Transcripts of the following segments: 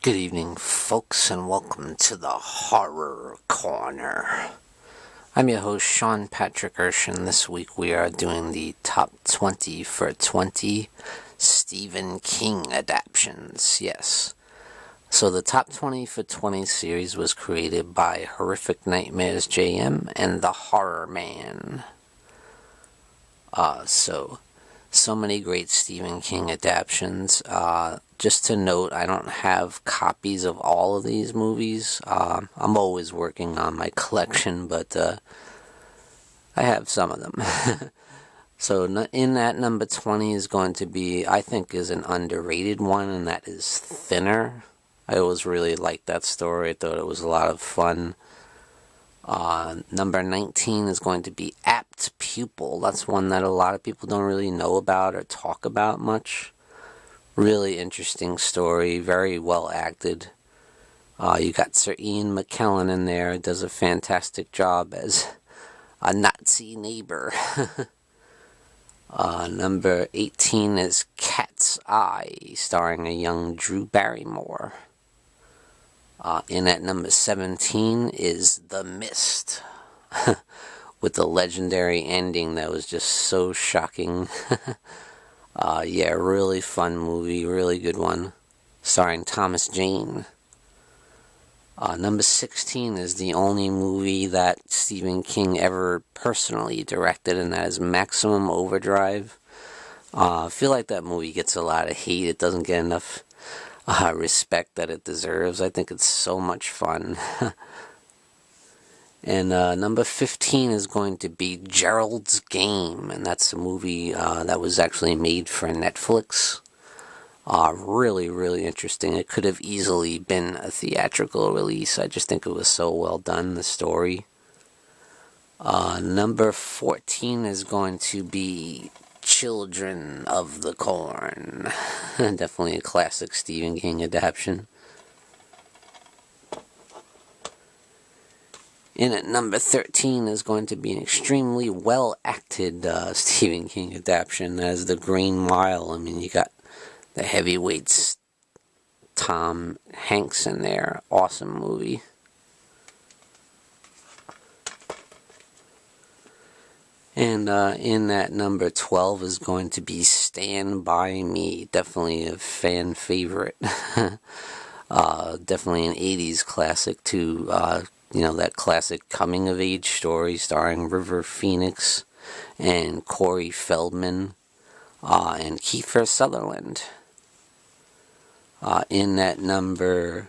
Good evening, folks, and welcome to the Horror Corner. I'm your host, Sean Patrick Erschen. This week we are doing the top 20 for 20 Stephen King adaptions. Yes. So the top 20 for 20 series was created by Horrific Nightmares JM and TheHORRORman. So many great Stephen King adaptions. Just to note, I don't have copies of all of these movies. I'm always working on my collection, but I have some of them. So in that number 20 is going to be, I think, is an underrated one, and that is Thinner. I always really liked that story. I thought it was a lot of fun. Number 19 is going to be Apt Pupil. That's one that a lot of people don't really know about or talk about much. Really interesting story, very well acted. You got Sir Ian McKellen in there, does a fantastic job as a Nazi neighbor. Number 18 is Cat's Eye, starring a young Drew Barrymore. In at number 17 is The Mist, with the legendary ending that was just so shocking. Yeah, really fun movie, really good one, starring Thomas Jane. Number 16 is the only movie that Stephen King ever personally directed, and that is Maximum Overdrive. I feel like that movie gets a lot of hate. It doesn't get enough respect that it deserves. I think it's so much fun. And number 15 is going to be Gerald's Game, and that's a movie that was actually made for Netflix. Really, really interesting. It could have easily been a theatrical release. I just think it was so well done, the story. Number 14 is going to be Children of the Corn. Definitely a classic Stephen King adaptation. In at number 13 is going to be an extremely well-acted Stephen King adaptation as The Green Mile. I mean, you got the heavyweights, Tom Hanks in there. Awesome movie. And in that number 12 is going to be Stand By Me. Definitely a fan favorite. Definitely an 80s classic too. That classic coming-of-age story starring River Phoenix and Corey Feldman and Kiefer Sutherland. In that number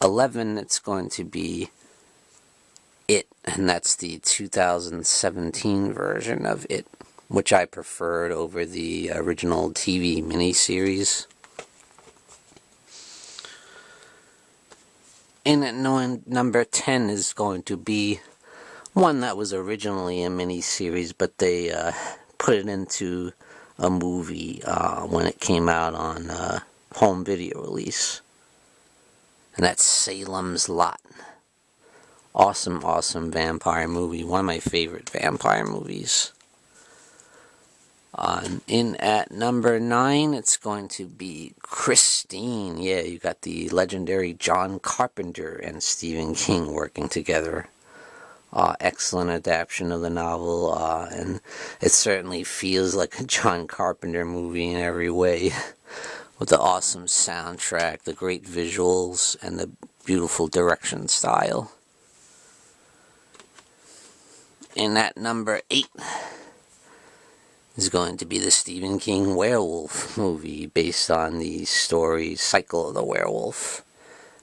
11, it's going to be It, and that's the 2017 version of It, which I preferred over the original TV miniseries. In at number 10 is going to be one that was originally a miniseries, but they put it into a movie when it came out on home video release. And that's Salem's Lot. Awesome, awesome vampire movie. One of my favorite vampire movies. In at number 9, it's going to be Christine. Yeah, you got the legendary John Carpenter and Stephen King working together. Excellent adaptation of the novel, and it certainly feels like a John Carpenter movie in every way. With the awesome soundtrack, the great visuals, and the beautiful direction style. In at number 8 is going to be the Stephen King werewolf movie based on the story Cycle of the Werewolf,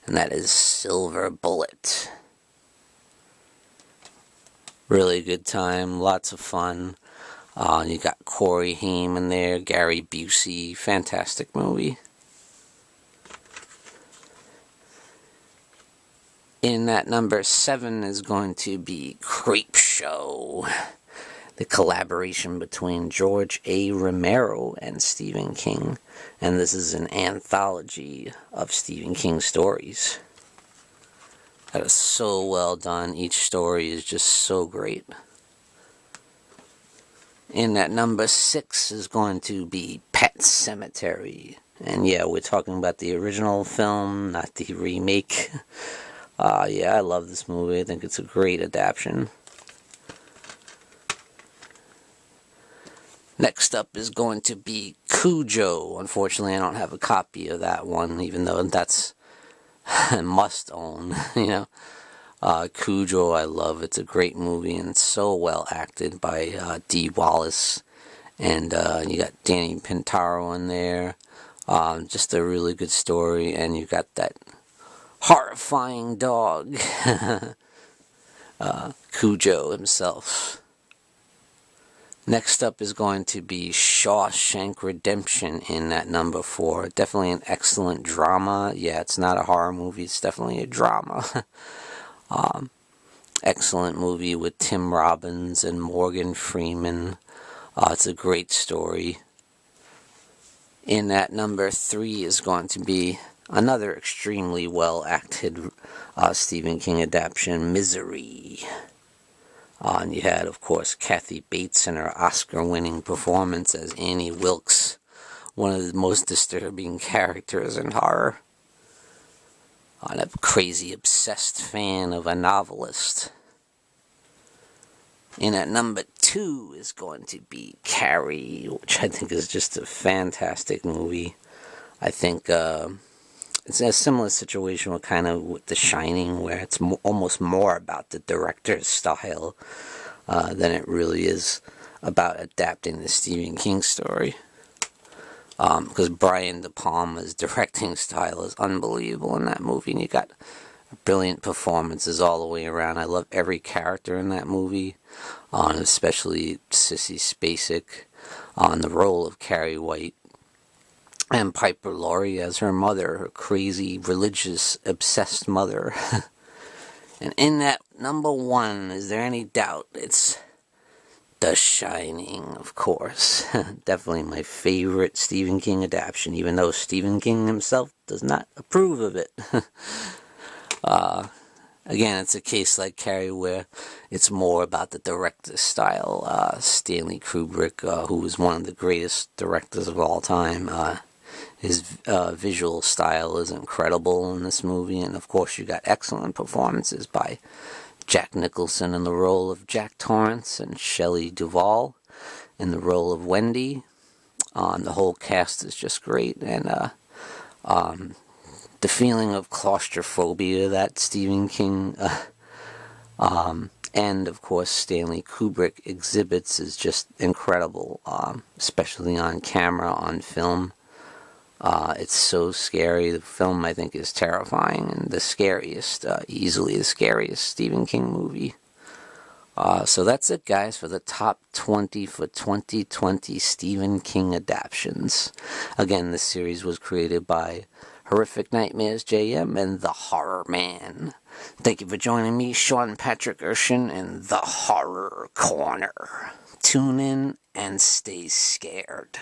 and that is Silver Bullet. Really good time, lots of fun. You got Corey Haim in there, Gary Busey, fantastic movie. In at number 7 is going to be Creepshow, the collaboration between George A. Romero and Stephen King, and this is an anthology of Stephen King stories. That is so well done. Each story is just so great. In at number 6 is going to be Pet Sematary, And yeah, we're talking about the original film, not the remake. Yeah, I love this movie. I think it's a great adaptation. Next up is going to be Cujo. Unfortunately, I don't have a copy of that one, even though that's must own, you know. Cujo, I love. It's a great movie and so well acted by Dee Wallace. And you got Danny Pintaro in there. Just a really good story. And you got that horrifying dog, Cujo himself. Next up is going to be Shawshank Redemption in at number 4. Definitely an excellent drama. Yeah, it's not a horror movie. It's definitely a drama. Excellent movie with Tim Robbins and Morgan Freeman. It's a great story. In at number 3 is going to be another extremely well-acted Stephen King adaptation, Misery. And you had, of course, Kathy Bates in her Oscar-winning performance as Annie Wilkes, one of the most disturbing characters in horror. I'm a crazy, obsessed fan of a novelist. And at number 2 is going to be Carrie, which I think is just a fantastic movie. I think it's a similar situation with The Shining, where it's almost more about the director's style than it really is about adapting the Stephen King story. Because Brian De Palma's directing style is unbelievable in that movie, and you got brilliant performances all the way around. I love every character in that movie, especially Sissy Spacek on the role of Carrie White, and Piper Laurie as her mother, her crazy, religious, obsessed mother. And in that number 1, is there any doubt? It's The Shining, of course. Definitely my favorite Stephen King adaptation, even though Stephen King himself does not approve of it. Again, it's a case like Carrie where it's more about the director's style. Stanley Kubrick, who is one of the greatest directors of all time, his visual style is incredible in this movie. And of course, you got excellent performances by Jack Nicholson in the role of Jack Torrance and Shelley Duvall in the role of Wendy. The whole cast is just great. And the feeling of claustrophobia that Stephen King and, of course, Stanley Kubrick exhibits is just incredible, especially on camera, on film. It's so scary. The film, I think, is terrifying and the scariest, easily the scariest Stephen King movie. So that's it, guys, for the top 20 for 2020 Stephen King adaptions. Again, this series was created by Horrific Nightmares JM and TheHORRORman. Thank you for joining me, Sean Patrick Erschen, in The Horror Corner. Tune in and stay scared.